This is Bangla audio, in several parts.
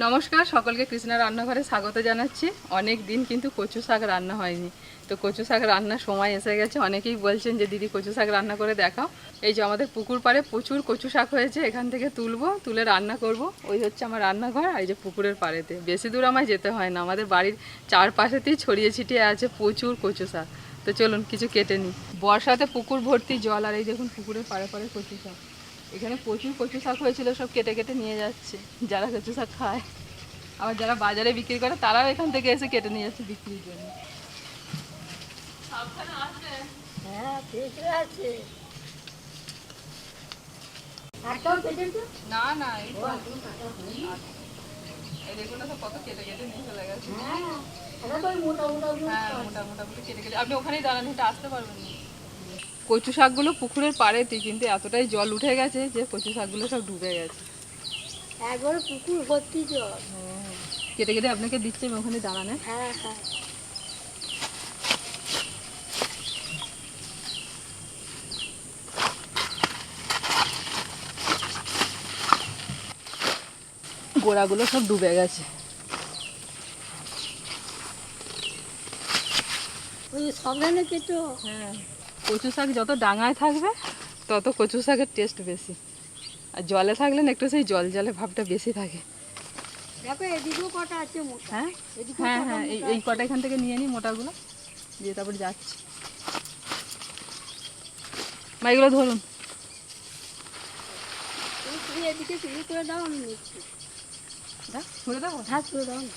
নমস্কার, সকলকে কৃষ্ণা রান্নাঘরে স্বাগত জানাচ্ছি। অনেক দিন কিন্তু কচু শাক রান্না হয়নি, তো কচু শাক রান্নার সময় এসে গেছে। অনেকেই বলছেন যে দিদি কচু শাক রান্না করে দেখাও। এই যে আমাদের পুকুর পাড়ে প্রচুর কচু শাক হয়েছে, এখান থেকে তুলে রান্না করব। ওই হচ্ছে আমার রান্নাঘর, আর এই যে পুকুরের পাড়েতে বেশি দূর আমায় যেতে হয় না, আমাদের বাড়ির চারপাশেতেই ছড়িয়ে ছিটিয়ে আছে প্রচুর কচু শাক। তো চলুন কিছু কেটে নিই। বর্ষাতে পুকুর ভর্তি জল, আর এই দেখুন পুকুরের পাড়ে পাড়ে কচু শাক। এখানে প্রচুর কচু শাক হয়েছিল, সব কেটে কেটে নিয়ে যাচ্ছে যারা কচু শাক খায়। আবার যারা বাজারে বিক্রি করে তারাও এখান থেকে এসে কেটে নিয়ে যাচ্ছে বিক্রির জন্য। না না, এই দেখুন না, কত কেটে কেটে নিয়ে চলে গেছে। হ্যাঁ, মোটা মোটা করে কেটে কেটে। আপনি ওখানেই দাঁড়ান, হেঁটে আসতে পারবেন না। কচু শাকগুলো পুকুরের পাড়েতে, কিন্তু এতটাই জল উঠে গেছে যে কচু শাকগুলো সব ডুবে গেছে। একবার পুকুর ভর্তি জল। কেটে কেটে আপনাকে দিচ্ছে, আমি ওখানে দাঁড়ানে। হ্যাঁ হ্যাঁ, গোড়াগুলো সব ডুবে গেছে। ওই সামনে কেটো। হ্যাঁ, কচু শাক যত ডাঙায় থাকবে তত কচু শাকের টেস্ট বেশি, আর জলে থাকলে না একটু সেই জল জলে ভাবটা বেশি থাকে। দেখো এদিকেও কটা আছে মোটা। হ্যাঁ হ্যাঁ হ্যাঁ, এই কটা এখান থেকে নিয়ে নিই মোটাগুলো, দিয়ে তারপর যাচ্ছি। মা এগুলো ধরুন। তুমি এদিকে শুরু করে দাও, আমি নিচ্ছি। ধরে দেবো। হ্যাঁ শুরু দাও না।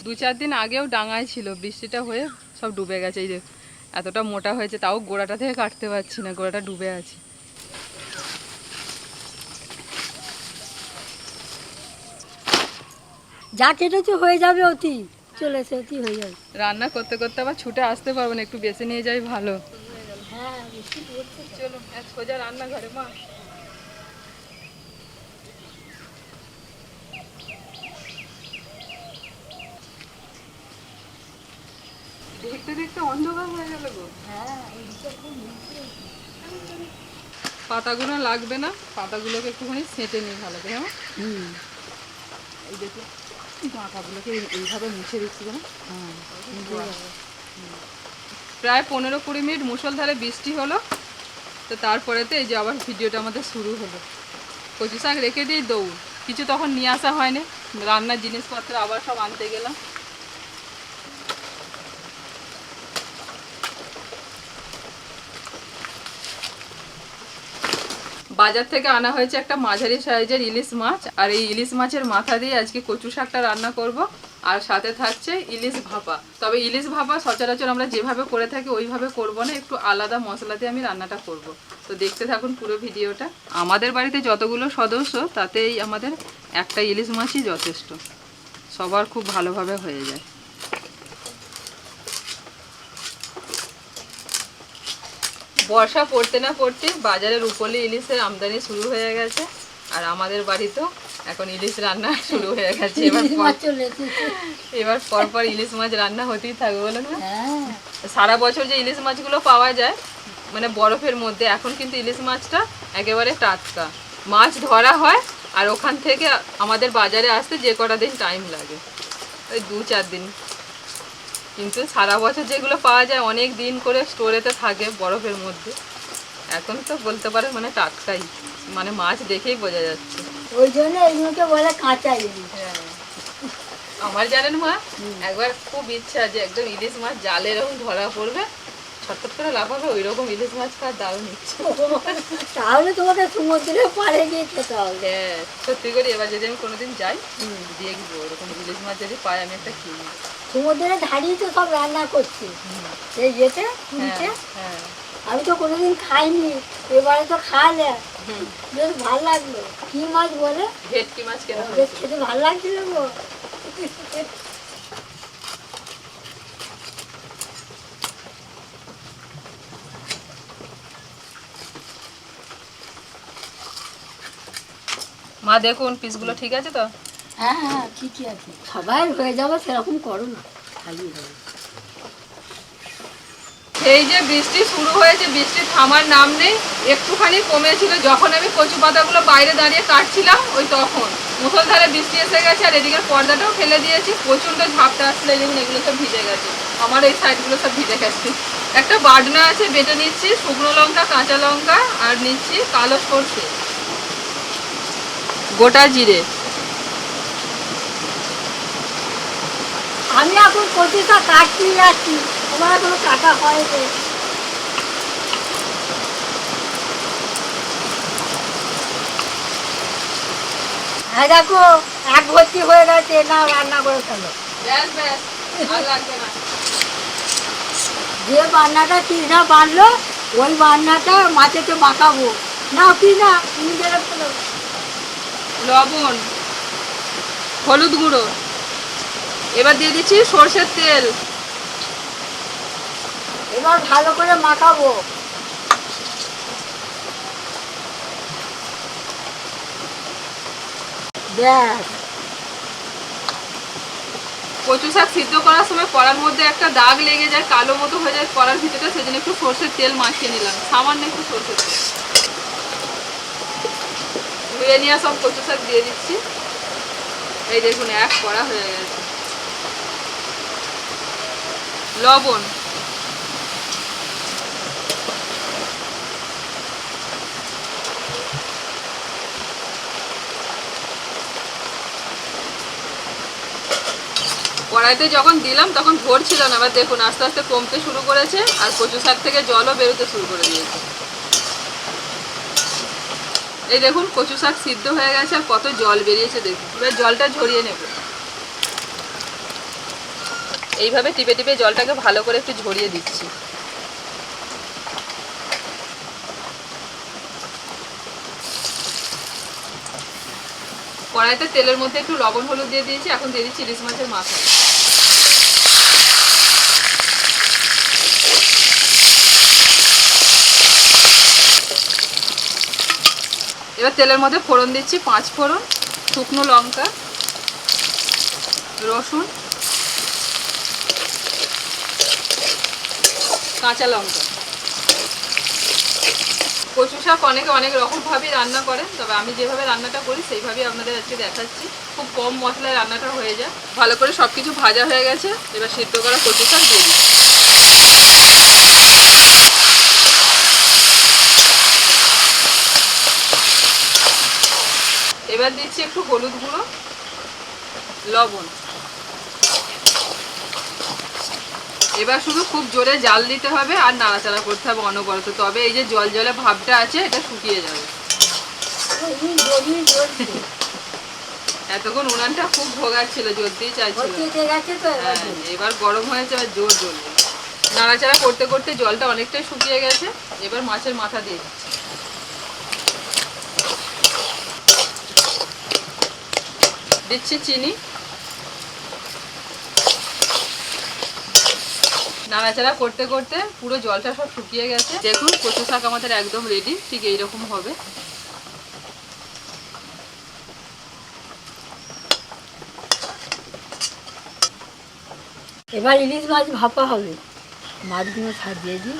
2-4 দিন আগেও ডাঙায় ছিল, বৃষ্টিটা হয়ে সব ডুবে গেছে। এই যে এতটা মোটা হয়েছে, তাও গোড়াটা থেকে কাটতে পারছি না, গোড়াটা ডুবে আছে। যা কেটেছো হয়ে যাবে, অতি চলে এসে অতি হয়ে যাবে। রান্না করতে করতে আবার ছুটে আসতে পারবো না, একটু বেছে নিয়ে যাই ভালো। হ্যাঁ বেশি পড়ছে। চলো সোজা রান্নাঘরে। মা দেখতে দেখতে অন্ধকার হয়ে গেল গো। হ্যাঁ এইদিকে খুব মিষ্টি। পাতাগুলো লাগবে না, পাতাগুলোকে একটুখানি সেঁটে নিই ভালো করে। হ্যাঁ, এই দেখো ডাঁটাগুলোকে এইভাবে মুছে দিচ্ছি যেন। প্রায় 15-20 মিনিট মুষলধারে বৃষ্টি হলো, তো তারপরেতে এই যে আবার ভিডিওটা আমাদের শুরু হলো। কচু শাক রেখে দিই দৌড়, কিছু তখন নিয়ে আসা হয়নি, রান্নার জিনিসপত্র আবার সব আনতে গেলাম। বাজার থেকে আনা হয়েছে একটা মাঝারি সাইজের ইলিশ মাছ, আর এই ইলিশ মাছের মাথা দিয়ে আজকে কচু শাকটা রান্না করব। আর সাথে থাকছে ইলিশ ভাপা। তবে ইলিশ ভাপা সচরাচর আমরা যেভাবে করে থাকি ওইভাবে করব না, একটু আলাদা মশলা দিয়ে আমি রান্নাটা করব। তো দেখতে থাকুন পুরো ভিডিওটা। আমাদের বাড়িতে যতগুলো সদস্য তাতেই আমাদের একটা ইলিশ মাছই যথেষ্ট, সবার খুব ভালোভাবে হয়ে যায়। বর্ষা পড়তে না পড়তে বাজারে রূপলি ইলিশের আমদানি শুরু হয়ে গেছে, আর আমাদের বাড়িতেও এখন ইলিশ রান্না শুরু হয়ে গেছে। এবার পরপর ইলিশ মাছ রান্না হতেই থাকবে, বলো না? সারা বছর যে ইলিশ মাছগুলো পাওয়া যায় মানে বরফের মধ্যে, এখন কিন্তু ইলিশ মাছটা একেবারে টাটকা। মাছ ধরা হয় আর ওখান থেকে আমাদের বাজারে আসতে যে কটা দিন টাইম লাগে, ওই 2-4 দিন। কিন্তু সারা বছর যেগুলো পাওয়া যায় অনেক দিন করে স্টোরেতে থাকে বরফের মধ্যে, এখন তো বলতে পারে মানে টাটকাই, মানে মাছ দেখেই বোঝা যাচ্ছে। ওই জন্য এইগুলোকে বলে কাঁচা ইলিশ। হ্যাঁ, আমার জানেন মা, একবার খুব ইচ্ছা যে একদম ইলিশ মাছ জালে এরকম ধরা পড়বে, ছটফট করে লাফাবে, ওই রকম ইলিশ মাছ খাওয়ার দারুণ ইচ্ছে। তাহলে তোমাকে সমুদ্রের পাড়ে গিয়ে খেতে হবে। হ্যাঁ সত্যি করে, এবার যদি আমি কোনোদিন যাই দেখবো ওরকম ইলিশ মাছ যদি পাই, আমি একটা কিনি। সমুদ্রের ধারেই তো সব রান্না করছে এই যেতে পুরীতে। হ্যাঁ, আমি তো কোনোদিন খাইনি, এবারে তো খাওয়ালে বেশ ভালো লাগলো। কি মাছ বলে? ভেটকি মাছ কেন বেশ খেতে ভালো লাগছিল গো। মা দেখুন পিসগুলো ঠিক আছে তো? হ্যাঁ হ্যাঁ ঠিকই আছে, সবাই হয়ে যাবে সেরকম করো না, খাইয়ে দেবে। এই যে বৃষ্টি শুরু হয়েছে, বৃষ্টি থামার নাম নেই। একটুখানি কমেছিল যখন আমি কচু পাতাগুলো বাইরে দাঁড়িয়ে কাটছিলাম, ওই তখন মুষলধারে বৃষ্টি এসে গেছে। আর এদিকের পর্দাটাও ফেলে দিয়েছি, প্রচণ্ড ঝাপটা আসলে দেখুন এগুলো সব ভিজে গেছে, আমার এই সাইডগুলো সব ভিজে গেছে। একটা বাটনা আছে, বেটে নিচ্ছি শুকনো লঙ্কা, কাঁচা লঙ্কা, আর নিচ্ছি কালো সর্ষে, গোটা জিরে। আমি এখন কচুটা কাটতে যাচ্ছি, আমার এখনো কাটা হয়নি। হ্যাঁ দেখো, এক ভর্তি হয়ে গেছে, না রান্না করে ফেলো। ব্যাস ব্যাস, আর লাগবে না। যে বান্নাটা তৃষ্ণা বানলো, ওই বান্নাটা মাছেতে মাখাবো। না কি না, তুমি বেরো ফেলো। লবণ, হলুদ গুঁড়ো, এবার দিয়ে দিচ্ছি সর্ষের তেল। এবার ভালো করে মাখাবো। ব্যাস। কচু শাক সিদ্ধ করার সময় কড়ার মধ্যে একটা দাগ লেগে যায়, কালো মতো হয়ে যায় কড়ার ভিতরে, সেজন্য একটু সর্ষের তেল মাখিয়ে নিলাম, সামান্য একটু সর্ষের তেল। ধুয়ে নিয়ে সব কচু শাক দিয়ে দিচ্ছি। এই দেখুন এক কড়া হয়ে গেছে। লবণ, কড়াইতে যখন দিলাম তখন ধরছিল না, আবার দেখুন আস্তে আস্তে কমতে শুরু করেছে, আর কচু শাক থেকে জলও বেরোতে শুরু করে দিয়েছে। এই দেখুন কচু শাক সিদ্ধ হয়ে গেছে, আর কত জল বেরিয়েছে দেখুন। এবার জলটা ঝরিয়ে নেব, এইভাবে টিপে টিপে জলটাকে ভালো করে একটু ঝরিয়ে দিচ্ছি। কড়াইতে তেলের মধ্যে একটু লবণ হলুদ দিয়ে দিয়েছি, এখন দিয়ে দিচ্ছি ইলিশ মাছের মাথা। এবার তেলের মধ্যে ফোড়ন দিচ্ছি, 5 ফোড়ন, শুকনো লঙ্কা, রসুন, কাঁচা লঙ্কা। কচু শাক অনেকে অনেক রকমভাবেই রান্না করেন, তবে আমি যেভাবে রান্নাটা করি সেইভাবেই আপনাদের আজকে দেখাচ্ছি। খুব কম মশলায় রান্নাটা হয়ে যায়। ভালো করে সব কিছু ভাজা হয়ে গেছে, এবার সিদ্ধ করা কচু শাক দিয়ে দিচ্ছি। এবার দিচ্ছি একটু হলুদ গুঁড়ো, লবণ। এবার শুধু খুব জোরে জাল দিতে হবে আর নাড়াচাড়া করতে হবে অনবরত, তবে এই যে জল জলে ভাবটা আছে এটা শুকিয়ে যাবে। এতক্ষণ উনানটা খুব ভোগাচ্ছিল, জ্বলতেই চাইছিল। হ্যাঁ, এবার গরম হয়েছে, এবার জোর জ্বলবে। নাড়াচাড়া করতে করতে জলটা অনেকটাই শুকিয়ে গেছে। এবার মাছের মাথা দিয়ে দিচ্ছি, দিচ্ছি চিনি, নাড়াচাড়া করতে করতে পুরো জলটা সব শুকিয়ে গেছে। দেখুন কচু শাক আমাদের একদম রেডি, ঠিক এইরকম হবে। এবার ইলিশ মাছ ভাপা হবে, মাছগুলো ছাড়িয়ে দিই।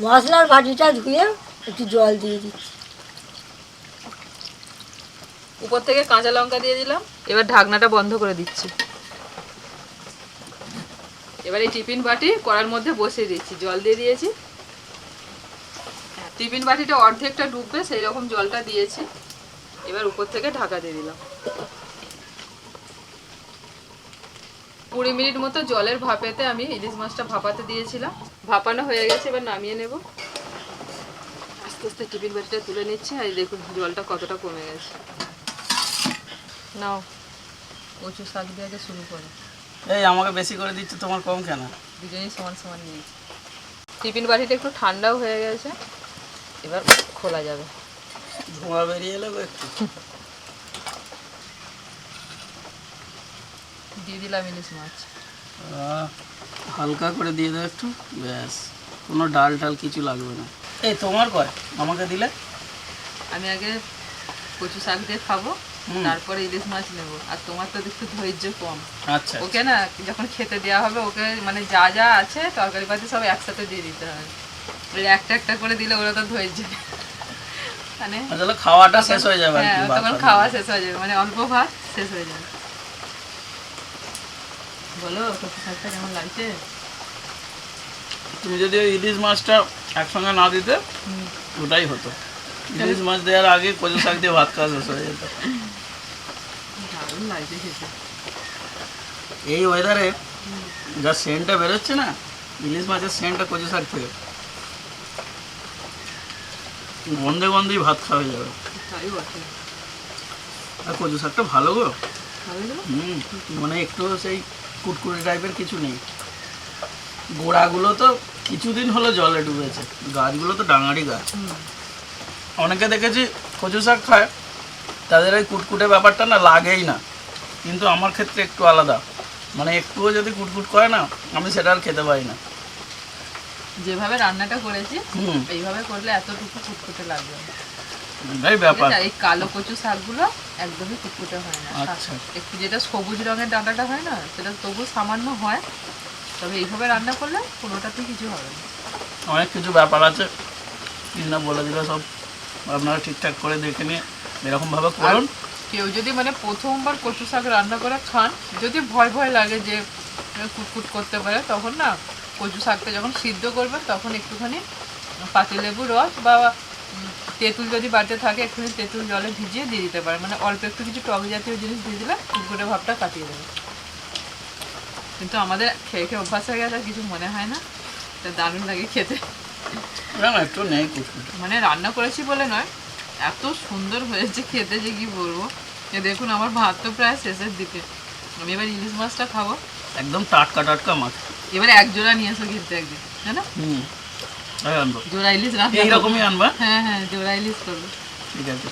মশলার বাটিটা ধুয়ে একটু জল দিয়ে দিচ্ছি। উপর থেকে কাঁচা লঙ্কা দিয়ে দিলাম। এবার ঢাকনাটা বন্ধ করে দিচ্ছি। এবার এই টিফিন বাটি কড়ার মধ্যে বসিয়ে দিচ্ছি, জল দিয়ে দিয়েছি। টিফিন বাটিটা অর্ধেকটা ডুববে সেই রকম জলটা দিয়েছি। এবার উপর থেকে ঢাকা দিয়ে দিলাম। 20 মিনিট মতো জলের ভাপেতে আমি ইলিশ মাছটা ভাপাতে দিয়েছিলাম। ভাপানো হয়ে গেছে, এবার নামিয়ে নেব। আস্তে আস্তে টিফিন বাটিটা তুলে নিচ্ছি, আর দেখুন জলটা কতটা কমে গেছে। নাও কচু শাক দিয়ে আগে শুরু করো। এই আমাকে বেশি করে দিচ্ছ, তোমার কম কেন? দুজনেই সমান সমান নিয়েছি। টিফিন বাটিটা একটু ঠান্ডাও হয়ে গেছে, এবার খোলা যাবে। ধোঁয়া বেরিয়ে এলো একটু। দিয়ে দিলাম ইলিশ মাছ। হালকা করে দিয়ে দাও একটু, ব্যাস। কোনো ডাল টাল কিছু লাগবে না। এই তোমার কয় আমাকে দিলে? আমি আগে কচু শাক দিয়ে খাবো, হুম। তারপরে ইলিশ মাছ নেবো। আর তোমার তো একটু ধৈর্য কম। আচ্ছা ওকে না যখন খেতে দেওয়া হবে ওকে মানে যা যা আছে তরকারি পাতি সব একসাথে দিয়ে দিতে হবে। ওই একটা একটা করে দিলে ওরা তো ধৈর্য নেই। মানে তাহলে খাওয়াটা শেষ হয়ে যাবে আর হ্যাঁ কি, ভাত তখন খাওয়া। খাওয়া শেষ হয়ে যাবে, মানে অল্প ভাত শেষ হয়ে যাবে। বলো কচু শাকটা কেমন লাগছে? তুমি যদি ওই ইলিশ মাছটা একসঙ্গে না দিতে ওটাই হতো। ইলিশ মাছ দেওয়ার আগে কচু শাক দিয়ে ভাত খাওয়া শেষ হয়ে যেত। দারুণ লাগছে খেতে। এই ওয়েদারে যা সেন্টটা বেরোচ্ছে না, ইলিশ মাছের সেন্টটা কচু শাক থেকে গন্ধে গন্ধেই ভাত খাওয়া হয়ে যাবে। তাই বটে। আর কচু শাকটা ভালো গো। ভালো না? মানে একটু সেই কুটকুটে টাইপের কিছু নেই। গোড়াগুলো তো কিছুদিন হলো জলে ডুবেছে, গাছগুলো তো ডাঙারি গাছ। অনেকে দেখেছি কচু শাক খায়, তাদের ওই কুটকুটে ব্যাপারটা না লাগেই না, কিন্তু আমার ক্ষেত্রে একটু আলাদা। মানে একটুও যদি কুটকুট করে না, আমি সেটা আর খেতে পারি না। যেভাবে রান্নাটা করেছি হুম, এইভাবে করলে এতটুকু ফুটফুটে লাগবে না। এটাই ব্যাপার। ঠিক আছে? এই কালো কচু শাকগুলো একদমই ফুটফুটে হয় না। আচ্ছা। একটু যেটা সবুজ রঙের ডাঁটাটা হয় না সেটা তবু সামান্য হয়, তবে এইভাবে রান্না করলে কোনোটাতেই কিছু হবে না। অনেক কিছু ব্যাপার আছে, কি না বলে দিলে সব আপনারা ঠিকঠাক করে দেখে নিয়ে এরকমভাবে করুন। কেউ যদি মানে প্রথমবার কচু শাক রান্না করে খান, যদি ভয় ভয় লাগে যে কুটকুট করতে পারে, তখন না কচু শাকটা যখন সিদ্ধ করবেন তখন একটুখানি পাতিলেবুর রস বা তেঁতুল যদি বাড়িতে থাকে একটুখানি তেঁতুল জলে ভিজিয়ে দিয়ে দিতে পারেন। মানে অল্প একটু কিছু টক জাতীয় জিনিস দিয়ে দিলে কুটকুটে ভাবটা কাটিয়ে দেবে। কিন্তু আমাদের খেয়ে খেয়ে অভ্যাস হয়ে গেছে, আর কিছু মনে হয় না। এটা দারুণ লাগে খেতে। না না, একটু নেই কুটকুট। মানে রান্না করেছি বলে নয়, এত সুন্দর হয়েছে খেতে যে কি বলবো। এ দেখুন আমার ভাত তো প্রায় শেষের দিকে, আমি এবার ইলিশ মাছটা খাবো। একদম টাটকা টাটকা মাছ। এবার এক জোড়া নিয়ে এসো কিন্তু একদিন, তাই না? আনবো, জোড়া ইলিশ রান্না করবো। এইরকমই আনবা। হ্যাঁ হ্যাঁ, জোড়া ইলিশ করবো। ঠিক আছে।